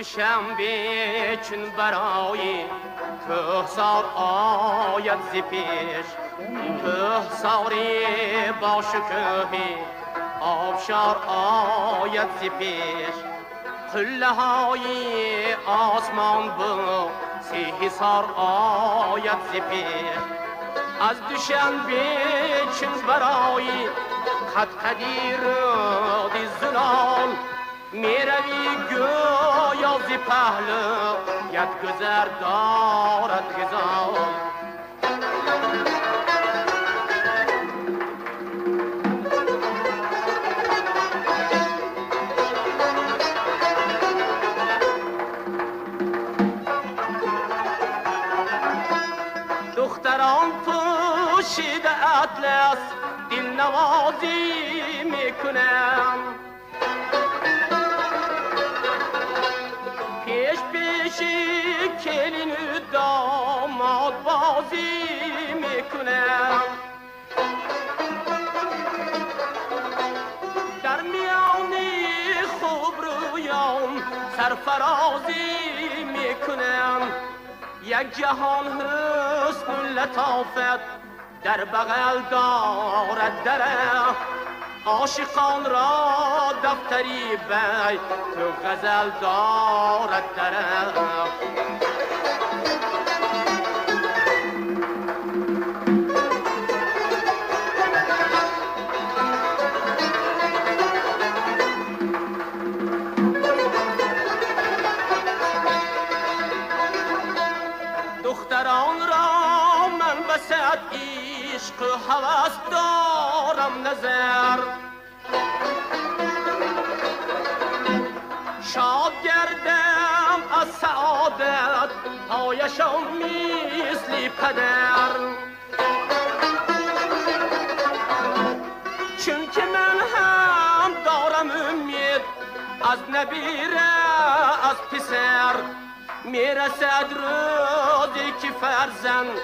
دوشنبه چون برای کهسار آید ز پیش، کهساری با شکوهی آبشار آید ز پیش. قله های آسمان با سیحصار آید ز پیش. از دوشنبه چون برای قدقدی رودی زلال میروی گویا ز پهلو ید گذر دارد غزال. دختران پوشیده اطلس دل نوازی میکنم، پیش پیشی کلین داماد بازی میکنم. در میانی خوب رویان سرفرازی میکنم. یک جهان حسن و لطافت در بغل دارد دره، عاشقان را دفتری بی تو غزل دارد دره. دختران را من بسد عشق و هوس دارم نظر، شاد گردم از سعادت پایشان مثل پدر. چون که من هم دارم امید از نبیره از پسر، میرسد روزی که فرزند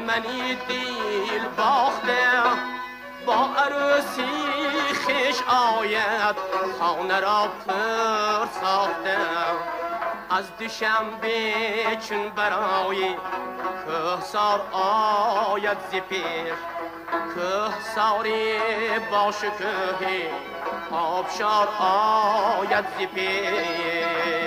منی دل باخته با عروسی خوش آید خانه را پر ساخته. از دوشنبه چون برای کهسار آید ز پیش، کهساری با شکوهی آبشار آید ز پیش.